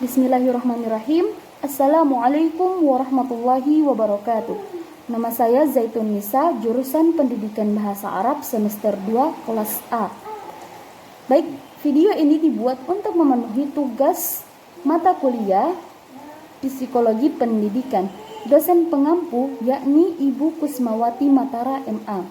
Bismillahirrahmanirrahim. Assalamualaikum warahmatullahi wabarakatuh. Nama saya Zaitun Nisa, jurusan Pendidikan Bahasa Arab semester 2 kelas A. Baik, video ini dibuat untuk memenuhi tugas mata kuliah Psikologi Pendidikan. Dosen pengampu yakni Ibu Kusmawati Matara MA.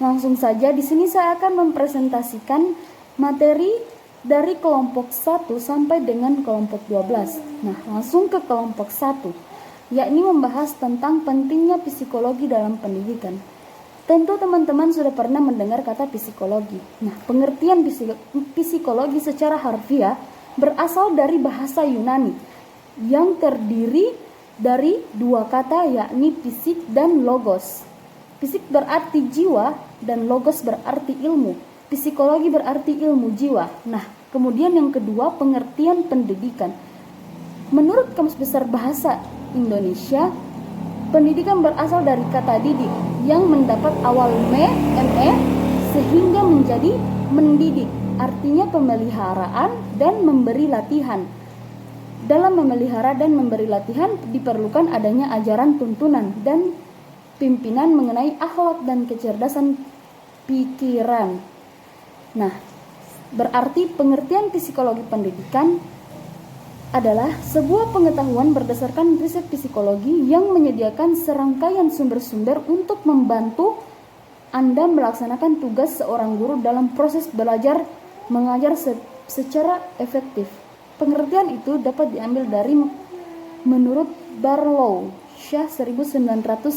Langsung saja di sini saya akan mempresentasikan materi dari kelompok 1 sampai dengan kelompok 12. Nah, langsung ke kelompok 1, yakni membahas tentang pentingnya psikologi dalam pendidikan. Tentu teman-teman sudah pernah mendengar kata psikologi. Nah, pengertian psikologi secara harfiah berasal dari bahasa Yunani yang terdiri dari dua kata, yakni fisik dan logos. Fisik berarti jiwa dan logos berarti ilmu. Psikologi berarti ilmu jiwa. Nah, kemudian yang kedua, pengertian pendidikan. Menurut Kamus Besar Bahasa Indonesia, pendidikan berasal dari kata didik yang mendapat awal me sehingga menjadi mendidik. Artinya pemeliharaan dan memberi latihan. Dalam memelihara dan memberi latihan diperlukan adanya ajaran tuntunan dan pimpinan mengenai akhlak dan kecerdasan pikiran. Nah, berarti pengertian psikologi pendidikan adalah sebuah pengetahuan berdasarkan riset psikologi yang menyediakan serangkaian sumber-sumber untuk membantu Anda melaksanakan tugas seorang guru dalam proses belajar mengajar secara efektif. Pengertian itu dapat diambil dari menurut Barlow, Syah 1997,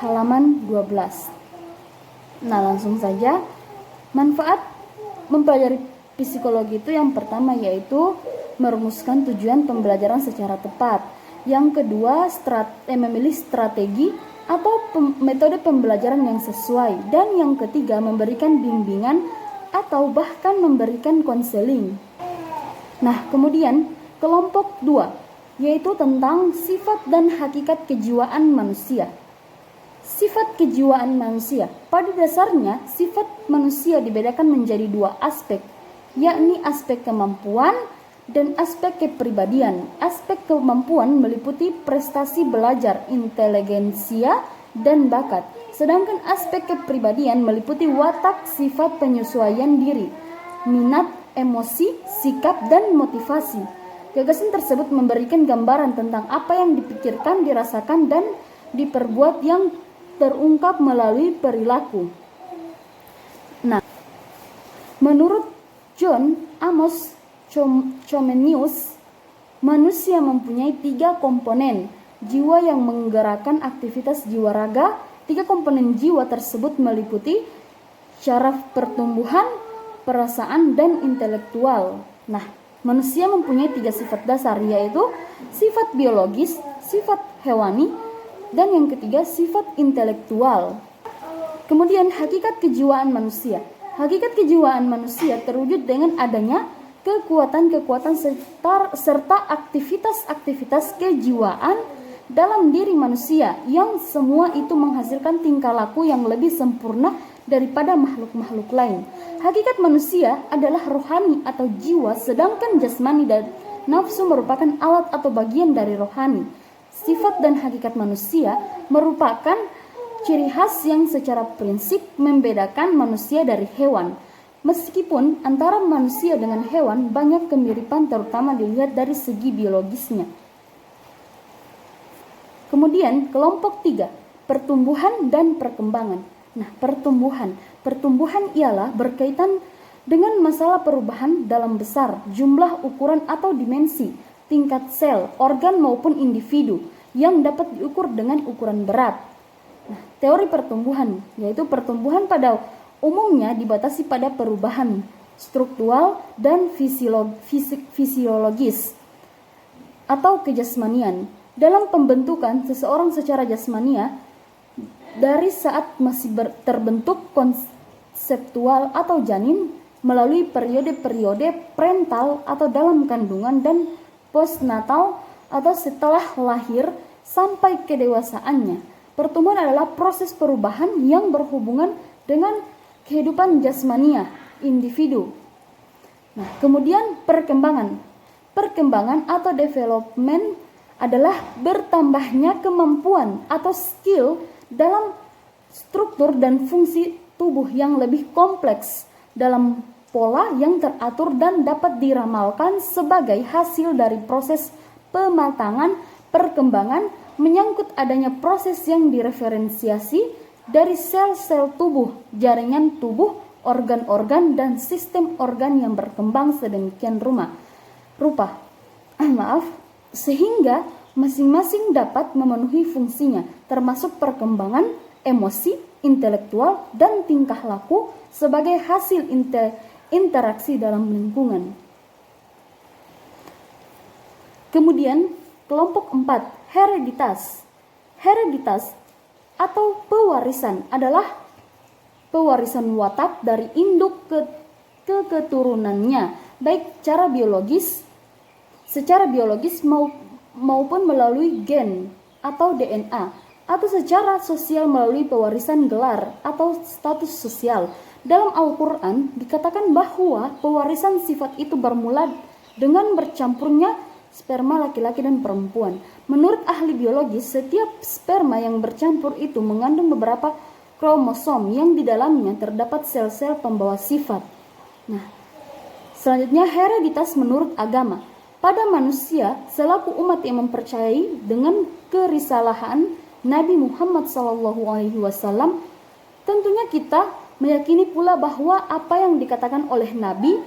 halaman 12. Nah, langsung saja. Manfaat mempelajari psikologi itu yang pertama yaitu merumuskan tujuan pembelajaran secara tepat. Yang kedua, memilih strategi atau metode pembelajaran yang sesuai. Dan yang ketiga, memberikan bimbingan atau bahkan memberikan konseling. Nah, kemudian kelompok 2 yaitu tentang sifat dan hakikat kejiwaan manusia. Sifat kejiwaan manusia. Pada dasarnya, sifat manusia dibedakan menjadi dua aspek, yakni aspek kemampuan dan aspek kepribadian. Aspek kemampuan meliputi prestasi belajar, inteligensia, dan bakat. Sedangkan aspek kepribadian meliputi watak, sifat, penyesuaian diri, minat, emosi, sikap, dan motivasi. Gagasan tersebut memberikan gambaran tentang apa yang dipikirkan, dirasakan, dan diperbuat yang terungkap melalui perilaku. Nah, menurut John Amos Comenius, manusia mempunyai 3 komponen jiwa yang menggerakkan aktivitas jiwa raga. 3 komponen jiwa tersebut meliputi syaraf pertumbuhan, perasaan, dan intelektual. Nah, manusia mempunyai 3 sifat dasar, yaitu sifat biologis, sifat hewani, dan yang ketiga sifat intelektual. Kemudian hakikat kejiwaan manusia. Hakikat kejiwaan manusia terwujud dengan adanya kekuatan-kekuatan serta aktivitas-aktivitas kejiwaan dalam diri manusia yang semua itu menghasilkan tingkah laku yang lebih sempurna daripada makhluk-makhluk lain. Hakikat manusia adalah rohani atau jiwa, sedangkan jasmani dan nafsu merupakan alat atau bagian dari rohani. Sifat dan hakikat manusia merupakan ciri khas yang secara prinsip membedakan manusia dari hewan. Meskipun antara manusia dengan hewan banyak kemiripan, terutama dilihat dari segi biologisnya. Kemudian kelompok 3, pertumbuhan dan perkembangan. Nah, pertumbuhan ialah berkaitan dengan masalah perubahan dalam besar, jumlah, ukuran atau dimensi, tingkat sel, organ maupun individu yang dapat diukur dengan ukuran berat. Nah, teori pertumbuhan yaitu pertumbuhan pada umumnya dibatasi pada perubahan struktural dan fisiologis atau kejasmanian dalam pembentukan seseorang secara jasmania dari saat masih terbentuk konseptual atau janin melalui periode-periode prenatal atau dalam kandungan dan postnatal atau setelah lahir sampai kedewasaannya. Pertumbuhan adalah proses perubahan yang berhubungan dengan kehidupan jasmania individu. Nah, kemudian perkembangan. Perkembangan atau development adalah bertambahnya kemampuan atau skill dalam struktur dan fungsi tubuh yang lebih kompleks dalam pola yang teratur dan dapat diramalkan sebagai hasil dari proses pematangan perkembangan menyangkut adanya proses yang direferensiasi dari sel-sel tubuh, jaringan tubuh, organ-organ, dan sistem organ yang berkembang sedemikian rupa. Sehingga masing-masing dapat memenuhi fungsinya, termasuk perkembangan emosi, intelektual, dan tingkah laku sebagai hasil interaksi dalam lingkungan. Kemudian kelompok 4, hereditas. Hereditas atau pewarisan adalah pewarisan watak dari induk ke keturunannya, baik secara biologis maupun melalui gen atau DNA, atau secara sosial melalui pewarisan gelar atau status sosial. Dalam Al-Quran dikatakan bahwa pewarisan sifat itu bermula dengan bercampurnya sperma laki-laki dan perempuan. Menurut ahli biologi, setiap sperma yang bercampur itu mengandung beberapa kromosom yang di dalamnya terdapat sel-sel pembawa sifat. Nah, selanjutnya hereditas menurut agama. Pada manusia selaku umat yang mempercayai dengan kerisalahan Nabi Muhammad SAW, tentunya kita meyakini pula bahwa apa yang dikatakan oleh Nabi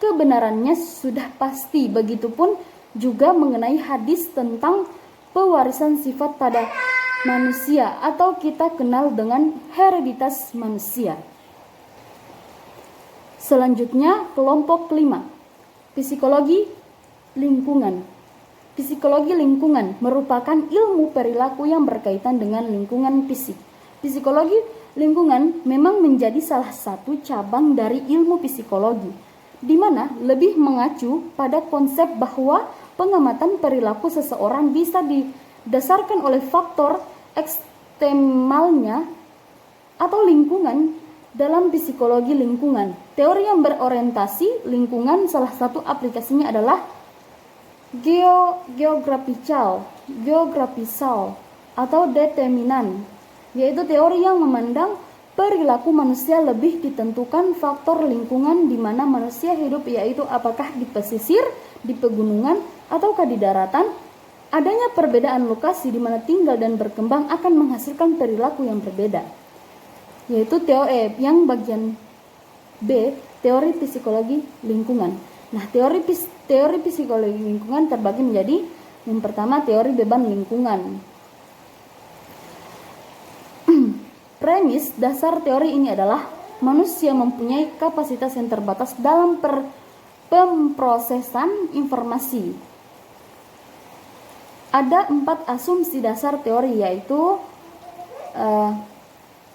kebenarannya sudah pasti. Begitupun juga mengenai hadis tentang pewarisan sifat pada manusia atau kita kenal dengan hereditas manusia. Selanjutnya kelompok 5, psikologi lingkungan. Psikologi lingkungan merupakan ilmu perilaku yang berkaitan dengan lingkungan fisik. Psikologi lingkungan memang menjadi salah satu cabang dari ilmu psikologi, di mana lebih mengacu pada konsep bahwa pengamatan perilaku seseorang bisa didasarkan oleh faktor eksternalnya atau lingkungan. Dalam psikologi lingkungan, teori yang berorientasi lingkungan salah satu aplikasinya adalah geografisal atau determinan, yaitu teori yang memandang perilaku manusia lebih ditentukan faktor lingkungan di mana manusia hidup, yaitu apakah di pesisir, di pegunungan, ataukah di daratan. Adanya perbedaan lokasi di mana tinggal dan berkembang akan menghasilkan perilaku yang berbeda, yaitu yang bagian B, teori psikologi lingkungan. Nah, teori psikologi lingkungan terbagi menjadi yang pertama teori beban lingkungan. Premis dasar teori ini adalah manusia mempunyai kapasitas yang terbatas dalam pemrosesan informasi. Ada 4 asumsi dasar teori, yaitu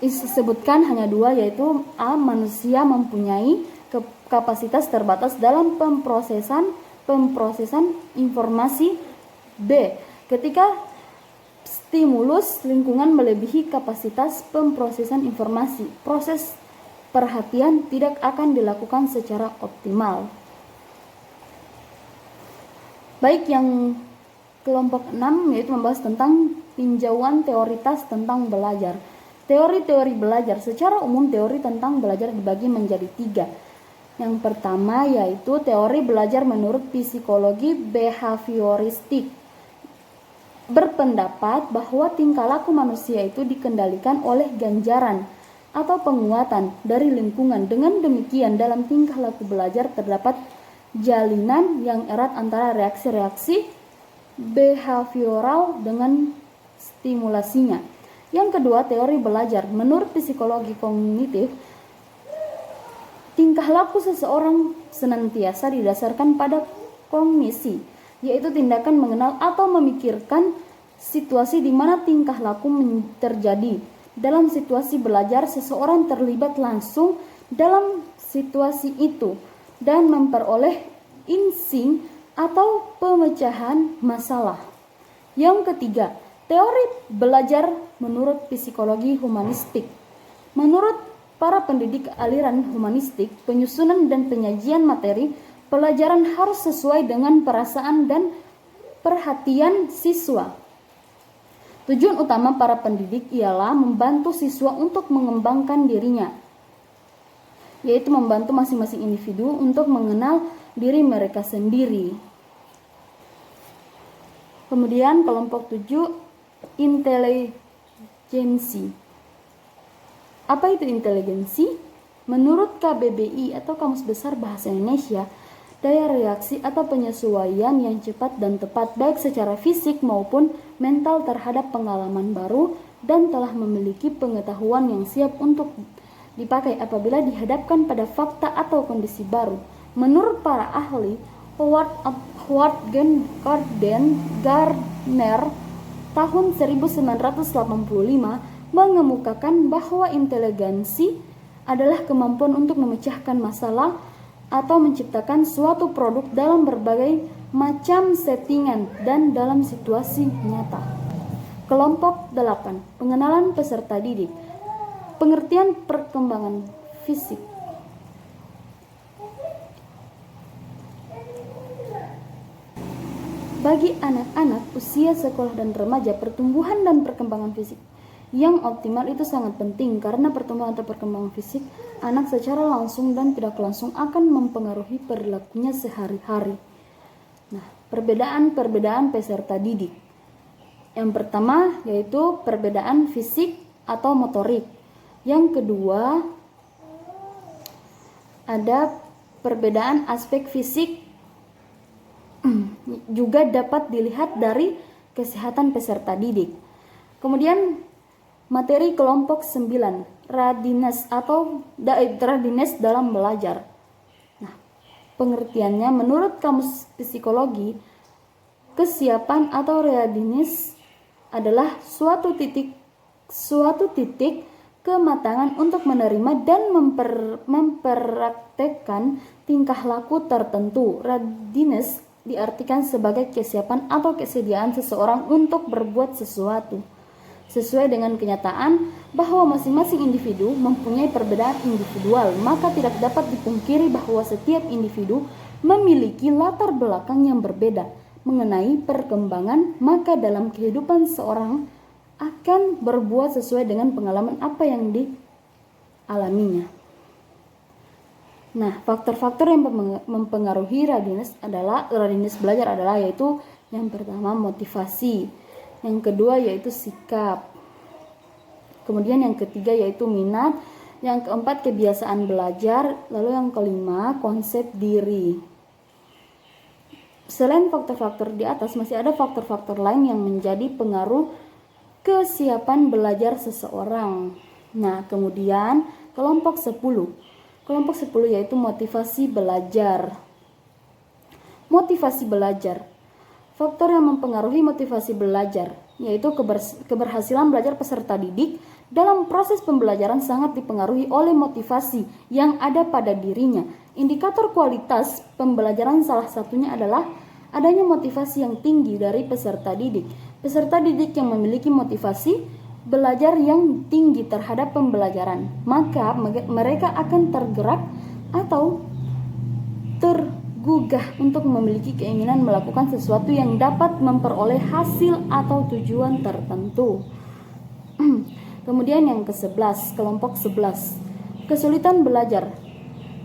disebutkan hanya 2, yaitu A, manusia mempunyai kapasitas terbatas dalam pemrosesan informasi. B, ketika stimulus lingkungan melebihi kapasitas pemrosesan informasi, proses perhatian tidak akan dilakukan secara optimal. Baik, yang kelompok 6 yaitu membahas tentang tinjauan teoritas tentang belajar. Teori-teori belajar. Secara umum teori tentang belajar dibagi menjadi 3. Yang pertama yaitu teori belajar menurut psikologi behavioristik. Berpendapat bahwa tingkah laku manusia itu dikendalikan oleh ganjaran atau penguatan dari lingkungan. Dengan demikian dalam tingkah laku belajar terdapat jalinan yang erat antara reaksi-reaksi behavioral dengan stimulasinya. Yang kedua, teori belajar menurut psikologi kognitif. Tingkah laku seseorang senantiasa didasarkan pada kognisi, yaitu tindakan mengenal atau memikirkan situasi di mana tingkah laku terjadi. Dalam situasi belajar, seseorang terlibat langsung dalam situasi itu dan memperoleh insting atau pemecahan masalah. Yang ketiga, teori belajar menurut psikologi humanistik. Menurut para pendidik aliran humanistik, penyusunan dan penyajian materi Pelajaran harus sesuai dengan perasaan dan perhatian siswa. Tujuan utama para pendidik ialah membantu siswa untuk mengembangkan dirinya, yaitu membantu masing-masing individu untuk mengenal diri mereka sendiri. Kemudian kelompok 7, inteligensi. Apa itu inteligensi? Menurut KBBI atau Kamus Besar Bahasa Indonesia, daya reaksi atau penyesuaian yang cepat dan tepat baik secara fisik maupun mental terhadap pengalaman baru dan telah memiliki pengetahuan yang siap untuk dipakai apabila dihadapkan pada fakta atau kondisi baru. Menurut para ahli, Howard Gardner tahun 1985 mengemukakan bahwa inteligensi adalah kemampuan untuk memecahkan masalah atau menciptakan suatu produk dalam berbagai macam settingan dan dalam situasi nyata. Kelompok 8, pengenalan peserta didik. Pengertian perkembangan fisik. Bagi anak-anak usia sekolah dan remaja, pertumbuhan dan perkembangan fisik yang optimal itu sangat penting karena pertumbuhan atau perkembangan fisik anak secara langsung dan tidak langsung akan mempengaruhi perilakunya sehari-hari. Nah, perbedaan peserta didik. Yang pertama yaitu perbedaan fisik atau motorik. Yang kedua ada perbedaan aspek fisik juga dapat dilihat dari kesehatan peserta didik. Kemudian materi kelompok 9, readiness atau readiness dalam belajar. Nah, pengertiannya menurut Kamus Psikologi, kesiapan atau readiness adalah suatu titik kematangan untuk menerima dan mempraktekkan tingkah laku tertentu. Readiness diartikan sebagai kesiapan atau kesediaan seseorang untuk berbuat sesuatu sesuai dengan kenyataan bahwa masing-masing individu mempunyai perbedaan individual, maka tidak dapat dipungkiri bahwa setiap individu memiliki latar belakang yang berbeda mengenai perkembangan, maka dalam kehidupan seorang akan berbuat sesuai dengan pengalaman apa yang dialaminya. Nah, faktor-faktor yang mempengaruhi readiness belajar adalah yaitu yang pertama motivasi, yang kedua yaitu sikap, kemudian yang ketiga yaitu minat, yang keempat kebiasaan belajar, lalu yang kelima konsep diri. Selain faktor-faktor di atas masih ada faktor-faktor lain yang menjadi pengaruh kesiapan belajar seseorang. Nah, kemudian kelompok 10. Kelompok 10 yaitu motivasi belajar. Motivasi belajar. Faktor yang mempengaruhi motivasi belajar yaitu keberhasilan belajar peserta didik dalam proses pembelajaran sangat dipengaruhi oleh motivasi yang ada pada dirinya. Indikator kualitas pembelajaran salah satunya adalah adanya motivasi yang tinggi dari peserta didik. Peserta didik yang memiliki motivasi belajar yang tinggi terhadap pembelajaran, maka mereka akan tergerak atau tergugah untuk memiliki keinginan melakukan sesuatu yang dapat memperoleh hasil atau tujuan tertentu. Kemudian yang ke-11, kelompok 11, kesulitan belajar.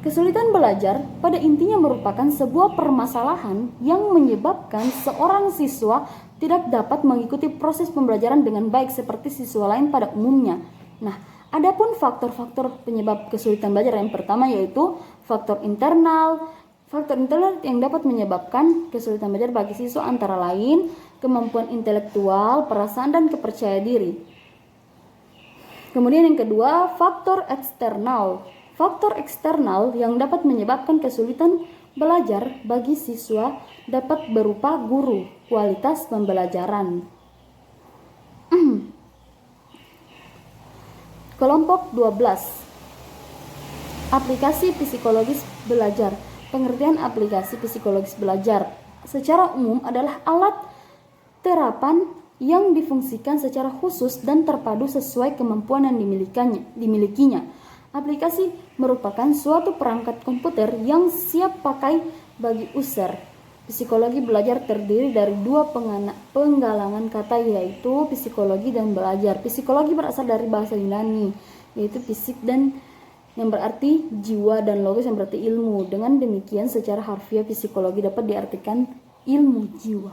Kesulitan belajar pada intinya merupakan sebuah permasalahan yang menyebabkan seorang siswa tidak dapat mengikuti proses pembelajaran dengan baik seperti siswa lain pada umumnya. Nah, adapun faktor-faktor penyebab kesulitan belajar yang pertama yaitu faktor internal. Faktor internal yang dapat menyebabkan kesulitan belajar bagi siswa antara lain kemampuan intelektual, perasaan, dan kepercayaan diri. Kemudian yang kedua, faktor eksternal. Faktor eksternal yang dapat menyebabkan kesulitan belajar bagi siswa dapat berupa guru, kualitas pembelajaran. Kelompok 12. Aplikasi psikologis belajar. Pengertian aplikasi psikologis belajar secara umum adalah alat terapan yang difungsikan secara khusus dan terpadu sesuai kemampuan yang dimilikinya. Aplikasi merupakan suatu perangkat komputer yang siap pakai Bagi User, psikologi belajar terdiri dari dua penggalangan kata, yaitu psikologi dan belajar. Psikologi berasal dari bahasa Yunani, yaitu fisik, dan yang berarti jiwa, dan logos yang berarti ilmu. Dengan demikian secara harfiah psikologi dapat diartikan ilmu jiwa.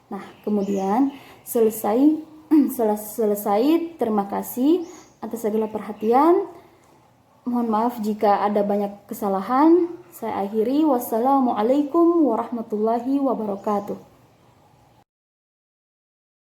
Nah, kemudian selesai. Terima kasih atas segala perhatian. Mohon maaf jika ada banyak kesalahan. Saya akhiri. Wassalamualaikum warahmatullahi wabarakatuh.